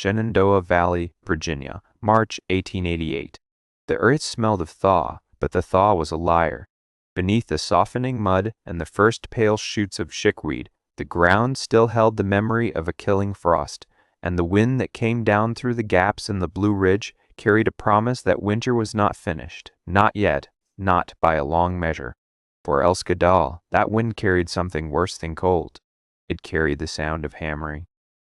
Shenandoah Valley, Virginia, March 1888. The earth smelled of thaw, but the thaw was a liar. Beneath the softening mud and the first pale shoots of chickweed, the ground still held the memory of a killing frost, and the wind that came down through the gaps in the Blue Ridge carried a promise that winter was not finished, not yet, not by a long measure. For Elske Dahl, that wind carried something worse than cold. It carried the sound of hammering.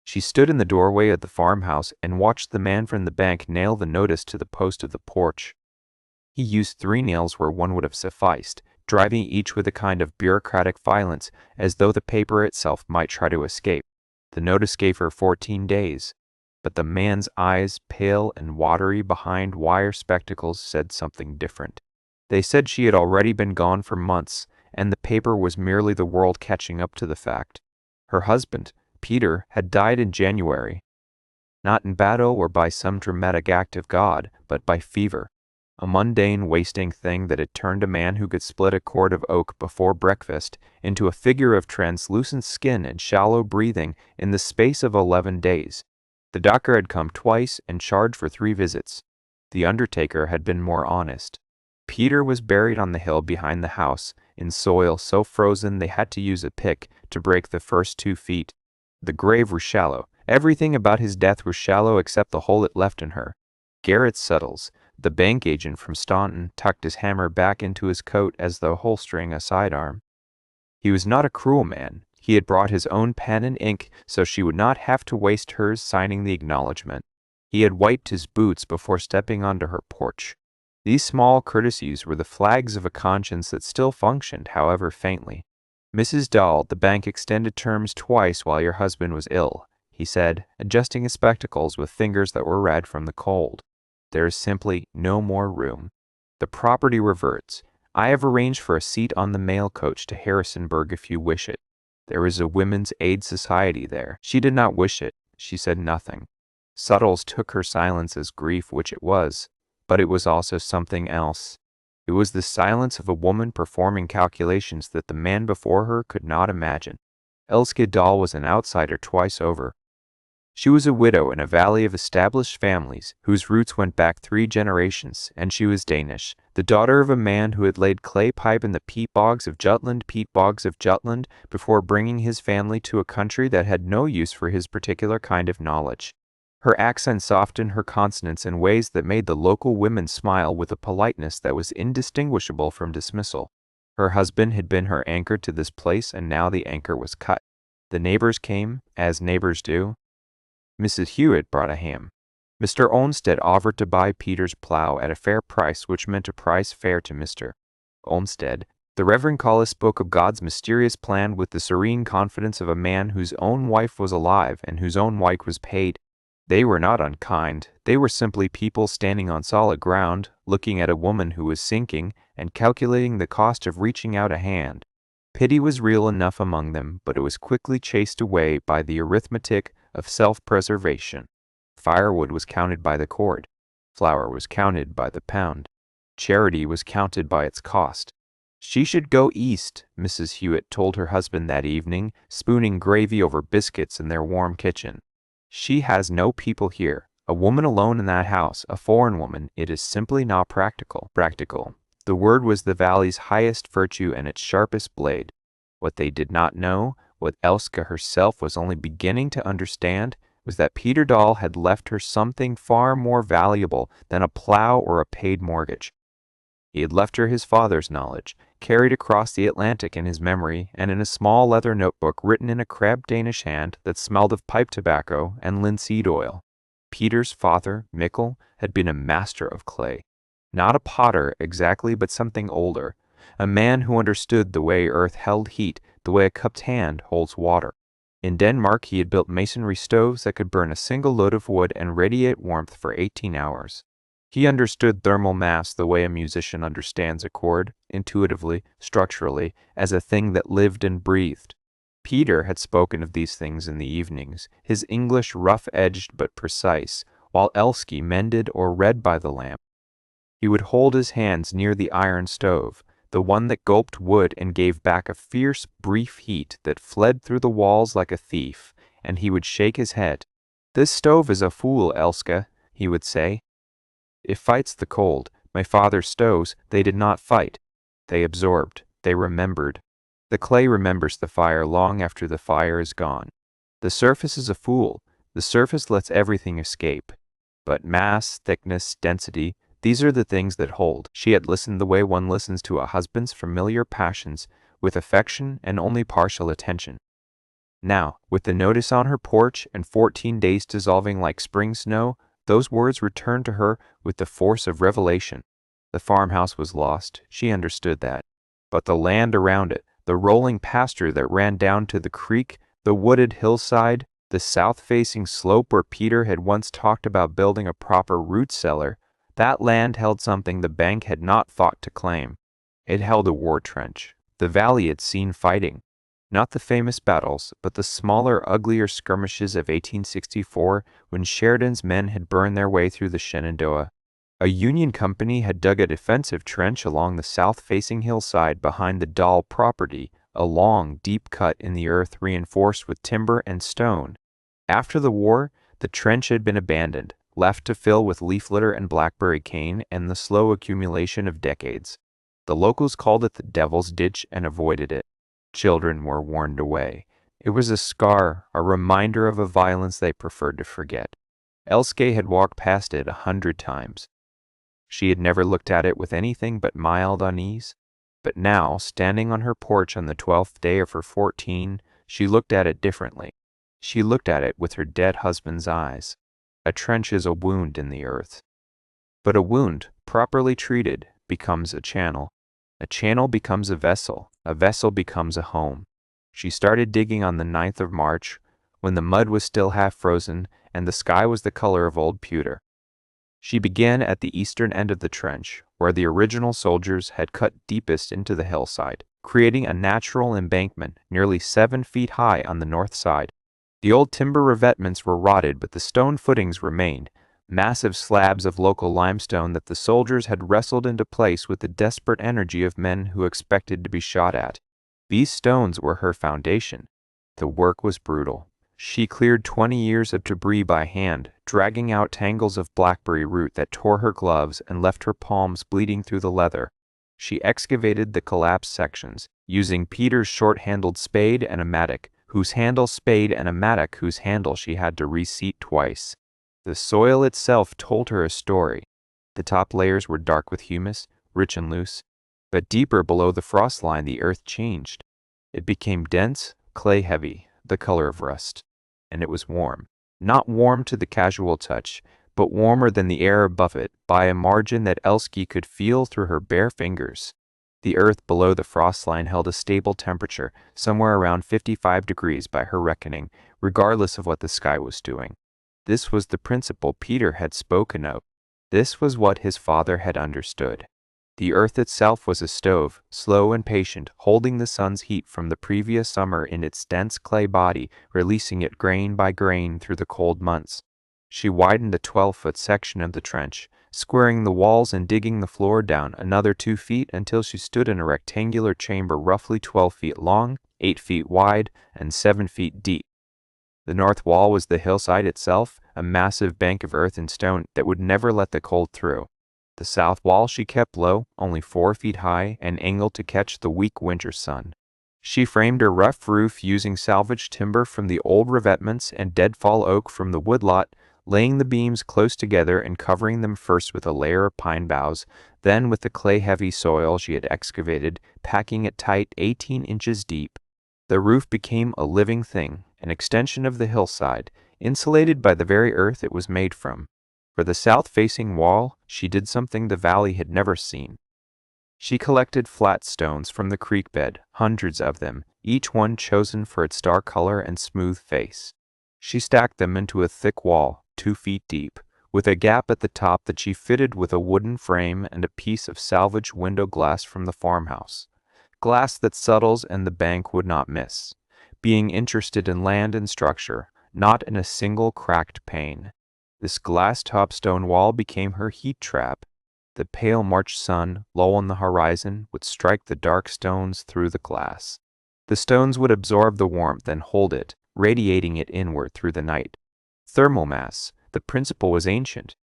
She stood in the doorway of the farmhouse and watched the man from the bank nail the notice to the post of the porch. He used 3 nails where one would have sufficed, driving each with a kind of bureaucratic violence, as though the paper itself might try to escape. The notice gave her 14 days, but the man's eyes, pale and watery behind wire spectacles, said something different. They said she had already been gone for months, and the paper was merely the world catching up to the fact. Her husband, Peter, had died in January, not in battle or by some dramatic act of God, but by fever, a mundane, wasting thing that had turned a man who could split a cord of oak before breakfast into a figure of translucent skin and shallow breathing in the space of 11 days. The doctor had come twice and charged for 3 visits. The undertaker had been more honest. Peter was buried on the hill behind the house, in soil so frozen they had to use a pick to break the first 2 feet. The grave was shallow. Everything about his death was shallow except the hole it left in her. Garrett Suttles, the bank agent from Staunton, tucked his hammer back into his coat as though holstering a sidearm. He was not a cruel man. He had brought his own pen and ink so she would not have to waste hers signing the acknowledgment. He had wiped his boots before stepping onto her porch. These small courtesies were the flags of a conscience that still functioned, however faintly. Mrs. Dahl, the bank extended terms twice while your husband was ill, he said, adjusting his spectacles with fingers that were red from the cold. There is simply no more room. The property reverts. I have arranged for a seat on the mail coach to Harrisonburg if you wish it. There is a women's aid society there. She did not wish it. She said nothing. Suttles took her silence as grief, which it was, but it was also something else. It was the silence of a woman performing calculations that the man before her could not imagine. Elske Dahl was an outsider twice over. She was a widow in a valley of established families whose roots went back 3 generations, and she was Danish, the daughter of a man who had laid clay pipe in the peat bogs of Jutland before bringing his family to a country that had no use for his particular kind of knowledge. Her accent softened her consonants in ways that made the local women smile with a politeness that was indistinguishable from dismissal. Her husband had been her anchor to this place, and now the anchor was cut. The neighbors came, as neighbors do. Mrs. Hewitt brought a ham. Mr. Olmsted offered to buy Peter's plow at a fair price, which meant a price fair to Mr. Olmsted. The Reverend Collis spoke of God's mysterious plan with the serene confidence of a man whose own wife was alive and whose own wife was paid. They were not unkind. They were simply people standing on solid ground, looking at a woman who was sinking and calculating the cost of reaching out a hand. Pity was real enough among them, but it was quickly chased away by the arithmetic of self-preservation. Firewood was counted by the cord. Flour was counted by the pound. Charity was counted by its cost. She should go east, Mrs. Hewitt told her husband that evening, spooning gravy over biscuits in their warm kitchen. She has no people here. A woman alone in that house, a foreign woman, it is simply not practical. The word was the valley's highest virtue and its sharpest blade. What they did not know, what Elske herself was only beginning to understand, was that Peter Dahl had left her something far more valuable than a plow or a paid mortgage. He had left her his father's knowledge, carried across the Atlantic in his memory, and in a small leather notebook written in a crabbed Danish hand that smelled of pipe tobacco and linseed oil. Peter's father, Mikkel, had been a master of clay. Not a potter exactly, but something older. A man who understood the way earth held heat, the way a cupped hand holds water. In Denmark he had built masonry stoves that could burn a single load of wood and radiate warmth for 18 hours. He understood thermal mass the way a musician understands a chord, intuitively, structurally, as a thing that lived and breathed. Peter had spoken of these things in the evenings, his English rough-edged but precise, while Elske mended or read by the lamp. He would hold his hands near the iron stove, the one that gulped wood and gave back a fierce, brief heat that fled through the walls like a thief, and he would shake his head. "This stove is a fool, Elska," he would say. "It fights the cold. My father's stoves, they did not fight. They absorbed. They remembered. The clay remembers the fire long after the fire is gone. The surface is a fool. The surface lets everything escape. But mass, thickness, density, these are the things that hold." She had listened the way one listens to a husband's familiar passions, with affection and only partial attention. Now, with the notice on her porch and 14 days dissolving like spring snow, those words returned to her with the force of revelation. The farmhouse was lost, she understood that. But the land around it, the rolling pasture that ran down to the creek, the wooded hillside, the south-facing slope where Peter had once talked about building a proper root cellar, that land held something the bank had not thought to claim. It held a war trench. The valley had seen fighting. Not the famous battles, but the smaller, uglier skirmishes of 1864 when Sheridan's men had burned their way through the Shenandoah. A Union company had dug a defensive trench along the south-facing hillside behind the Dahl property, a long, deep cut in the earth reinforced with timber and stone. After the war, the trench had been abandoned, left to fill with leaf litter and blackberry cane and the slow accumulation of decades. The locals called it the Devil's Ditch and avoided it. Children were warned away. It was a scar, a reminder of a violence they preferred to forget. Elske had walked past it 100 times. She had never looked at it with anything but mild unease. But now, standing on her porch on the 12th day of her 14, she looked at it differently. She looked at it with her dead husband's eyes. A trench is a wound in the earth. But a wound, properly treated, becomes a channel. A channel becomes a vessel becomes a home. She started digging on the 9th of March, when the mud was still half frozen and the sky was the color of old pewter. She began at the eastern end of the trench, where the original soldiers had cut deepest into the hillside, creating a natural embankment nearly 7 feet high on the north side. The old timber revetments were rotted, but the stone footings remained, massive slabs of local limestone that the soldiers had wrestled into place with the desperate energy of men who expected to be shot at. These stones were her foundation. The work was brutal. She cleared 20 years of debris by hand, dragging out tangles of blackberry root that tore her gloves and left her palms bleeding through the leather. She excavated the collapsed sections, using Peter's short-handled spade and a mattock, whose handle she had to reseat twice. The soil itself told her a story. The top layers were dark with humus, rich and loose, but deeper below the frost line the earth changed. It became dense, clay-heavy, the color of rust, and it was warm. Not warm to the casual touch, but warmer than the air above it by a margin that Elske could feel through her bare fingers. The earth below the frost line held a stable temperature, somewhere around 55 degrees by her reckoning, regardless of what the sky was doing. This was the principle Peter had spoken of. This was what his father had understood. The earth itself was a stove, slow and patient, holding the sun's heat from the previous summer in its dense clay body, releasing it grain by grain through the cold months. She widened the 12-foot section of the trench, squaring the walls and digging the floor down another 2 feet until she stood in a rectangular chamber roughly 12 feet long, 8 feet wide, and 7 feet deep. The north wall was the hillside itself, a massive bank of earth and stone that would never let the cold through. The south wall she kept low, only 4 feet high, and angled to catch the weak winter sun. She framed her rough roof using salvaged timber from the old revetments and deadfall oak from the woodlot, laying the beams close together and covering them first with a layer of pine boughs, then with the clay-heavy soil she had excavated, packing it tight 18 inches deep. The roof became a living thing, an extension of the hillside, insulated by the very earth it was made from. For the south-facing wall, she did something the valley had never seen. She collected flat stones from the creek bed, hundreds of them, each one chosen for its dark color and smooth face. She stacked them into a thick wall, 2 feet deep, with a gap at the top that she fitted with a wooden frame and a piece of salvaged window glass from the farmhouse. Glass that Suttles and the bank would not miss, being interested in land and structure, not in a single cracked pane. This glass-topped stone wall became her heat trap. The pale March sun, low on the horizon, would strike the dark stones through the glass. The stones would absorb the warmth and hold it, radiating it inward through the night. Thermal mass. The principle was ancient.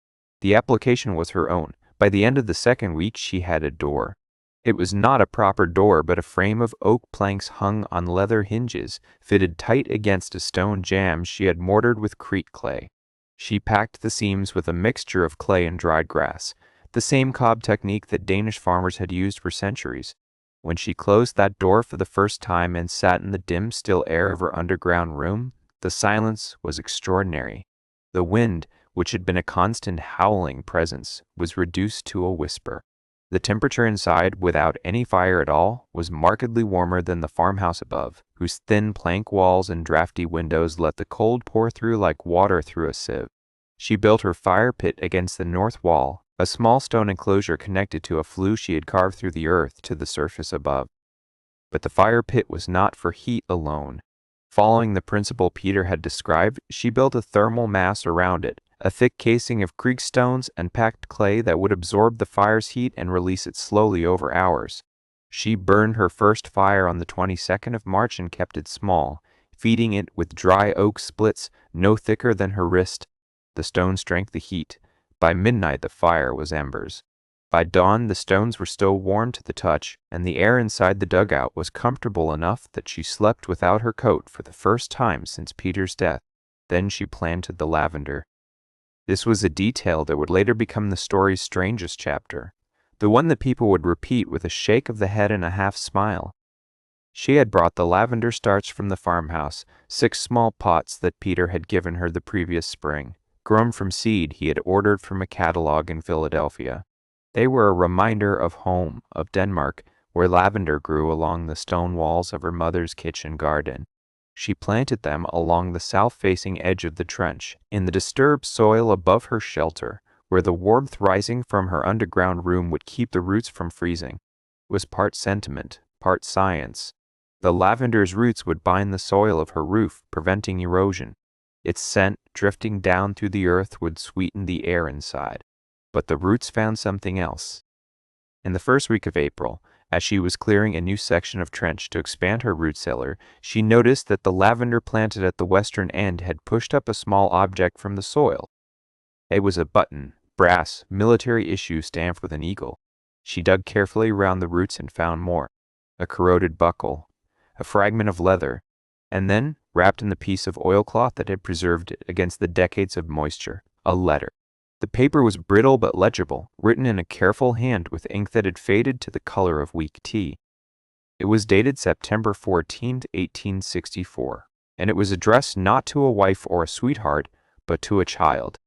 The application was her own. By the end of the second week, she had a door. It was not a proper door, but a frame of oak planks hung on leather hinges, fitted tight against a stone jamb she had mortared with Crete clay. She packed the seams with a mixture of clay and dried grass, the same cob technique that Danish farmers had used for centuries. When she closed that door for the first time and sat in the dim, still air of her underground room, the silence was extraordinary. The wind, which had been a constant howling presence, was reduced to a whisper. The temperature inside, without any fire at all, was markedly warmer than the farmhouse above, whose thin plank walls and drafty windows let the cold pour through like water through a sieve. She built her fire pit against the north wall, a small stone enclosure connected to a flue she had carved through the earth to the surface above. But the fire pit was not for heat alone. Following the principle Peter had described, she built a thermal mass around it, a thick casing of creek stones and packed clay that would absorb the fire's heat and release it slowly over hours. She burned her first fire on the 22nd of March and kept it small, feeding it with dry oak splits no thicker than her wrist. The stones drank the heat. By midnight the fire was embers. By dawn the stones were still warm to the touch, and the air inside the dugout was comfortable enough that she slept without her coat for the first time since Peter's death. Then she planted the lavender. This was a detail that would later become the story's strangest chapter, the one that people would repeat with a shake of the head and a half smile. She had brought the lavender starts from the farmhouse, 6 small pots that Peter had given her the previous spring, grown from seed he had ordered from a catalog in Philadelphia. They were a reminder of home, of Denmark, where lavender grew along the stone walls of her mother's kitchen garden. She planted them along the south-facing edge of the trench, in the disturbed soil above her shelter, where the warmth rising from her underground room would keep the roots from freezing. It was part sentiment, part science. The lavender's roots would bind the soil of her roof, preventing erosion. Its scent, drifting down through the earth, would sweeten the air inside. But the roots found something else. In the first week of April, as she was clearing a new section of trench to expand her root cellar, she noticed that the lavender planted at the western end had pushed up a small object from the soil. It was a button, brass, military issue stamped with an eagle. She dug carefully around the roots and found more. A corroded buckle, a fragment of leather, and then, wrapped in the piece of oilcloth that had preserved it against the decades of moisture, a letter. The paper was brittle but legible, written in a careful hand with ink that had faded to the color of weak tea. It was dated September 14, 1864, and it was addressed not to a wife or a sweetheart, but to a child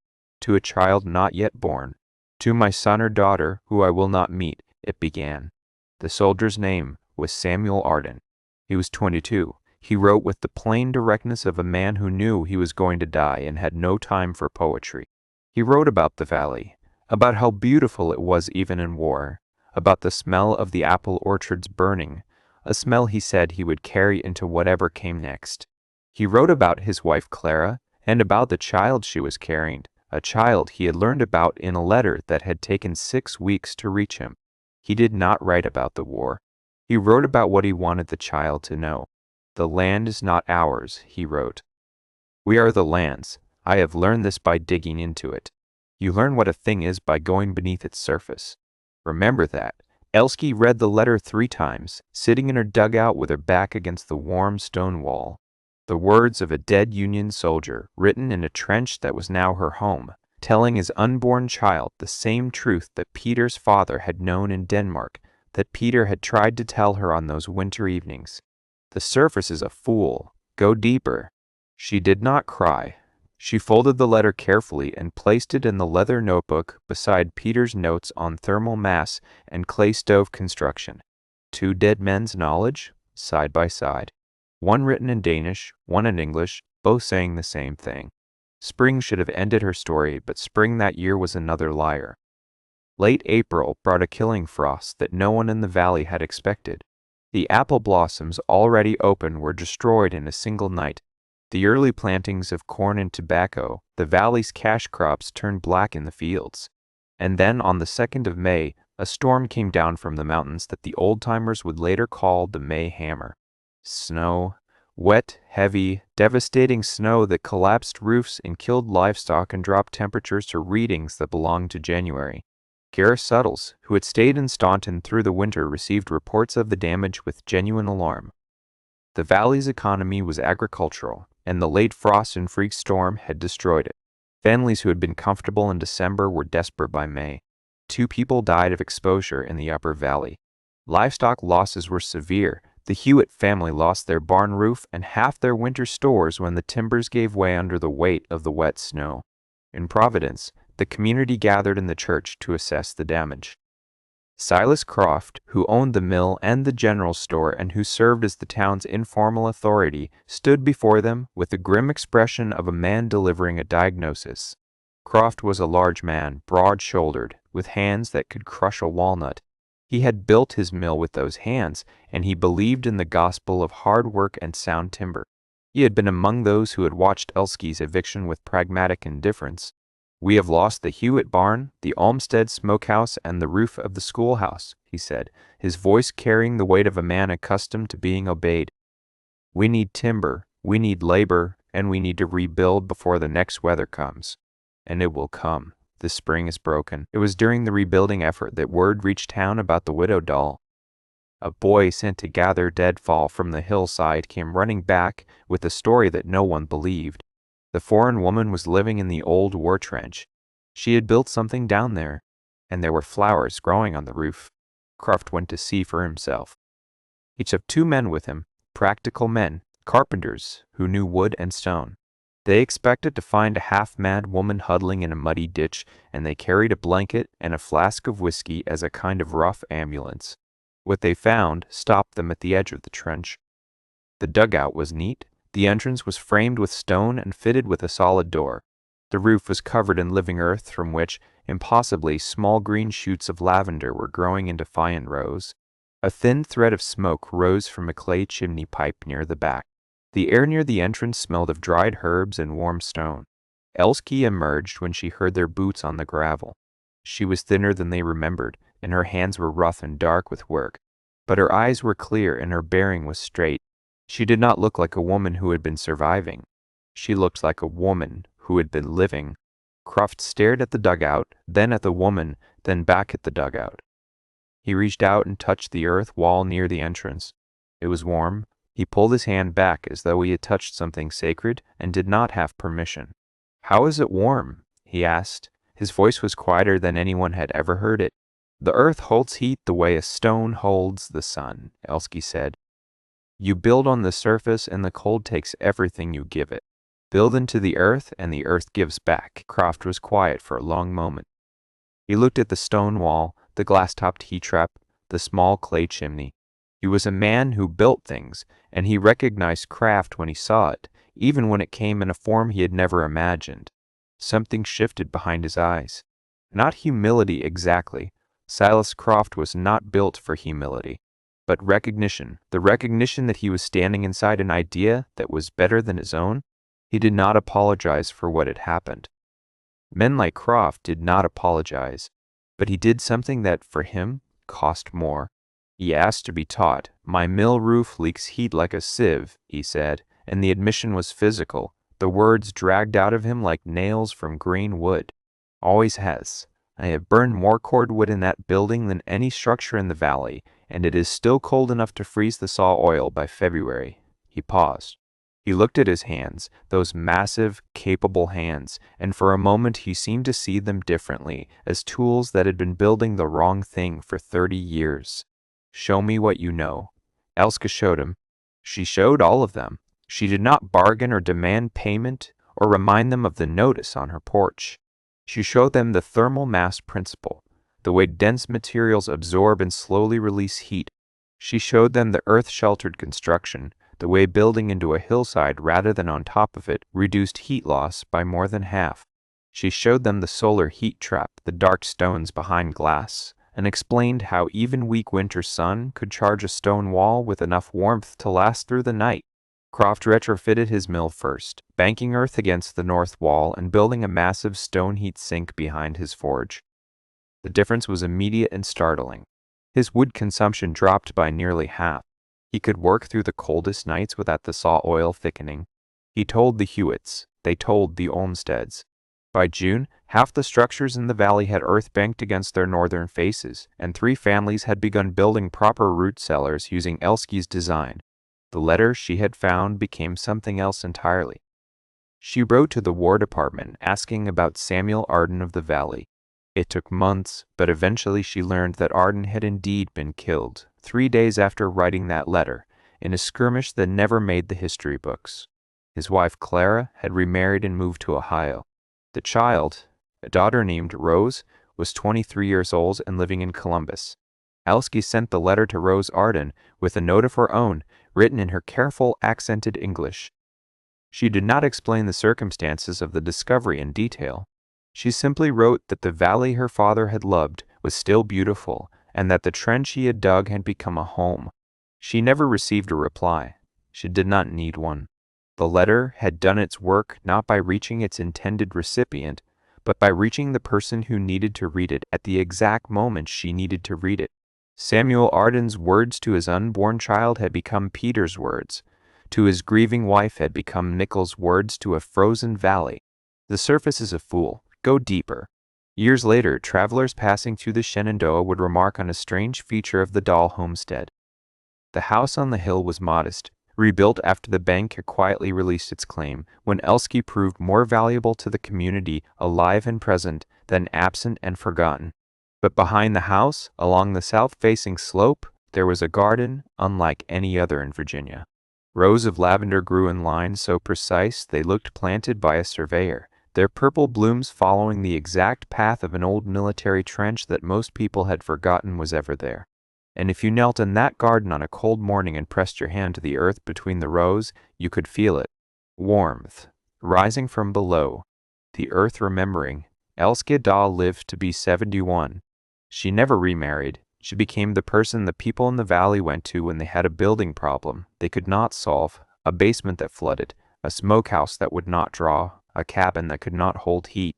not yet born. To my son or daughter, who I will not meet, it began. The soldier's name was Samuel Arden. He was 22. He wrote with the plain directness of a man who knew he was going to die and had no time for poetry. He wrote about the valley, about how beautiful it was even in war, about the smell of the apple orchards burning, a smell he said he would carry into whatever came next. He wrote about his wife Clara, and about the child she was carrying, a child he had learned about in a letter that had taken 6 weeks to reach him. He did not write about the war. He wrote about what he wanted the child to know. The land is not ours, he wrote. We are the land's. I have learned this by digging into it. You learn what a thing is by going beneath its surface. Remember that. Elske read the letter 3 times, sitting in her dugout with her back against the warm stone wall. The words of a dead Union soldier, written in a trench that was now her home, telling his unborn child the same truth that Peter's father had known in Denmark, that Peter had tried to tell her on those winter evenings. The surface is a fool. Go deeper. She did not cry. She folded the letter carefully and placed it in the leather notebook beside Peter's notes on thermal mass and clay stove construction. 2 dead men's knowledge, side by side. One written in Danish, one in English, both saying the same thing. Spring should have ended her story, but spring that year was another liar. Late April brought a killing frost that no one in the valley had expected. The apple blossoms already open were destroyed in a single night. The early plantings of corn and tobacco, the valley's cash crops, turned black in the fields. And then on the 2nd of May, a storm came down from the mountains that the old-timers would later call the May Hammer. Snow, Wet, heavy, devastating snow that collapsed roofs and killed livestock and dropped temperatures to readings that belonged to January. Gareth Suttles, who had stayed in Staunton through the winter, received reports of the damage with genuine alarm. The valley's economy was agricultural, and the late frost and freak storm had destroyed it. Families who had been comfortable in December were desperate by May. 2 people died of exposure in the upper valley. Livestock losses were severe. The Hewitt family lost their barn roof and half their winter stores when the timbers gave way under the weight of the wet snow. In Providence, the community gathered in the church to assess the damage. Silas Croft, who owned the mill and the general store and who served as the town's informal authority, stood before them with the grim expression of a man delivering a diagnosis. Croft was a large man, broad-shouldered, with hands that could crush a walnut. He had built his mill with those hands, and he believed in the gospel of hard work and sound timber. He had been among those who had watched Elske's eviction with pragmatic indifference. "We have lost the Hewitt barn, the Olmsted smokehouse, and the roof of the schoolhouse," he said, his voice carrying the weight of a man accustomed to being obeyed. "We need timber, we need labor, and we need to rebuild before the next weather comes. And it will come. The spring is broken." It was during the rebuilding effort that word reached town about the widow doll. A boy sent to gather deadfall from the hillside came running back with a story that no one believed. The foreign woman was living in the old war trench. She had built something down there, and there were flowers growing on the roof. Croft went to see for himself. He took 2 men with him, practical men, carpenters who knew wood and stone. They expected to find a half-mad woman huddling in a muddy ditch, and they carried a blanket and a flask of whiskey as a kind of rough ambulance. What they found stopped them at the edge of the trench. The dugout was neat. The entrance was framed with stone and fitted with a solid door. The roof was covered in living earth from which, impossibly, small green shoots of lavender were growing in defiant rows. A thin thread of smoke rose from a clay chimney pipe near the back. The air near the entrance smelled of dried herbs and warm stone. Elske emerged when she heard their boots on the gravel. She was thinner than they remembered, and her hands were rough and dark with work. But her eyes were clear and her bearing was straight. She did not look like a woman who had been surviving. She looked like a woman who had been living. Croft stared at the dugout, then at the woman, then back at the dugout. He reached out and touched the earth wall near the entrance. It was warm. He pulled his hand back as though he had touched something sacred and did not have permission. "How is it warm?" he asked. His voice was quieter than anyone had ever heard it. "The earth holds heat the way a stone holds the sun," Elske said. "You build on the surface and the cold takes everything you give it. Build into the earth and the earth gives back." Croft was quiet for a long moment. He looked at the stone wall, the glass-topped heat trap, the small clay chimney. He was a man who built things, and he recognized craft when he saw it, even when it came in a form he had never imagined. Something shifted behind his eyes. Not humility exactly. Silas Croft was not built for humility, but recognition, the recognition that he was standing inside an idea that was better than his own. He did not apologize for what had happened. Men like Croft did not apologize, but he did something that, for him, cost more. He asked to be taught. "My mill roof leaks heat like a sieve," he said, and the admission was physical. The words dragged out of him like nails from green wood. "Always has. I have burned more cordwood in that building than any structure in the valley, and it is still cold enough to freeze the saw oil by February." He paused. He looked at his hands, those massive, capable hands, and for a moment he seemed to see them differently, as tools that had been building the wrong thing for 30 years. "Show me what you know." Elske showed him. She showed all of them. She did not bargain or demand payment or remind them of the notice on her porch. She showed them the thermal mass principle, the way dense materials absorb and slowly release heat. She showed them the earth-sheltered construction, the way building into a hillside rather than on top of it reduced heat loss by more than half. She showed them the solar heat trap, the dark stones behind glass, and explained how even weak winter sun could charge a stone wall with enough warmth to last through the night. Croft retrofitted his mill first, banking earth against the north wall and building a massive stone heat sink behind his forge. The difference was immediate and startling. His wood consumption dropped by nearly half. He could work through the coldest nights without the saw oil thickening. He told the Hewitts. They told the Olmsteads. By June, half the structures in the valley had earth banked against their northern faces, and 3 families had begun building proper root cellars using Elske's design. The letter she had found became something else entirely. She wrote to the War Department asking about Samuel Arden of the Valley. It took months, but eventually she learned that Arden had indeed been killed 3 days after writing that letter, in a skirmish that never made the history books. His wife Clara had remarried and moved to Ohio. The child, a daughter named Rose, was 23 years old and living in Columbus. Elske sent the letter to Rose Arden with a note of her own, written in her careful, accented English. She did not explain the circumstances of the discovery in detail. She simply wrote that the valley her father had loved was still beautiful, and that the trench he had dug had become a home. She never received a reply. She did not need one. The letter had done its work not by reaching its intended recipient, but by reaching the person who needed to read it at the exact moment she needed to read it. Samuel Arden's words to his unborn child had become Peter's words. To his grieving wife had become Nickel's words to a frozen valley. The surface is a fool. Go deeper. Years later, travelers passing through the Shenandoah would remark on a strange feature of the Dahl homestead. The house on the hill was modest, rebuilt after the bank had quietly released its claim, when Elske proved more valuable to the community alive and present than absent and forgotten. But behind the house, along the south-facing slope, there was a garden unlike any other in Virginia. Rows of lavender grew in lines so precise they looked planted by a surveyor, their purple blooms following the exact path of an old military trench that most people had forgotten was ever there. And if you knelt in that garden on a cold morning and pressed your hand to the earth between the rows, you could feel it. Warmth, rising from below. The earth remembering. Elske Dahl lived to be 71. She never remarried. She became the person the people in the valley went to when they had a building problem they could not solve, a basement that flooded, a smokehouse that would not draw, a cabin that could not hold heat.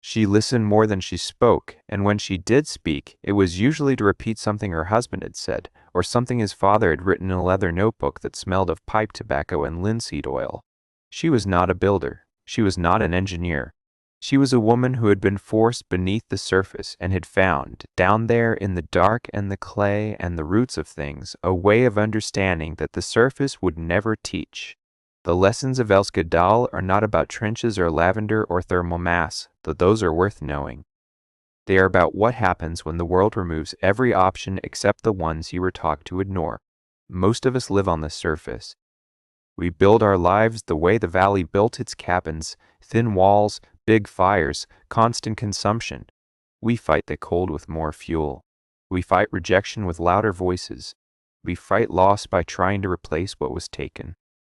She listened more than she spoke, and when she did speak, it was usually to repeat something her husband had said, or something his father had written in a leather notebook that smelled of pipe tobacco and linseed oil. She was not a builder. She was not an engineer. She was a woman who had been forced beneath the surface and had found, down there in the dark and the clay and the roots of things, a way of understanding that the surface would never teach. The lessons of Elske Dahl are not about trenches or lavender or thermal mass, though those are worth knowing. They are about what happens when the world removes every option except the ones you were taught to ignore. Most of us live on the surface. We build our lives the way the valley built its cabins, thin walls, big fires, constant consumption. We fight the cold with more fuel. We fight rejection with louder voices. We fight loss by trying to replace what was taken.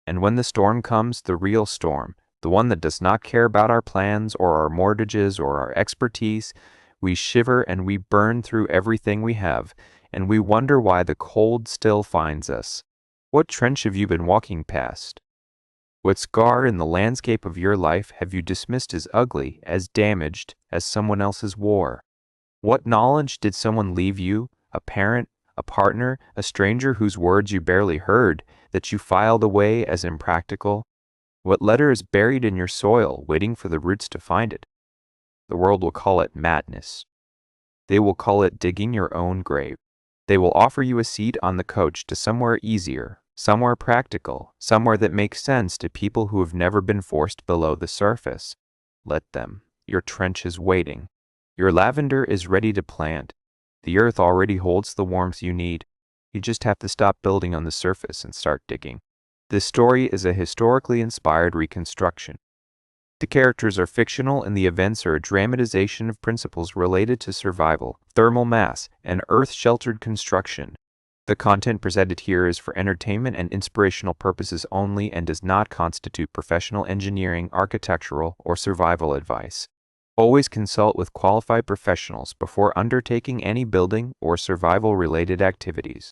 And when the storm comes, the real storm, the one that does not care about our plans or our mortgages or our expertise, we shiver and we burn through everything we have, and we wonder why the cold still finds us. What trench have you been walking past? What scar in the landscape of your life have you dismissed as ugly, as damaged, as someone else's war? What knowledge did someone leave you, a parent, a partner, a stranger whose words you barely heard, that you filed away as impractical? What letter is buried in your soil, waiting for the roots to find it? The world will call it madness. They will call it digging your own grave. They will offer you a seat on the coach to somewhere easier, somewhere practical, somewhere that makes sense to people who have never been forced below the surface. Let them. Your trench is waiting. Your lavender is ready to plant. The earth already holds the warmth you need. You just have to stop building on the surface and start digging. This story is a historically inspired reconstruction. The characters are fictional and the events are a dramatization of principles related to survival, thermal mass, and earth-sheltered construction. The content presented here is for entertainment and inspirational purposes only and does not constitute professional engineering, architectural, or survival advice. Always consult with qualified professionals before undertaking any building or survival-related activities.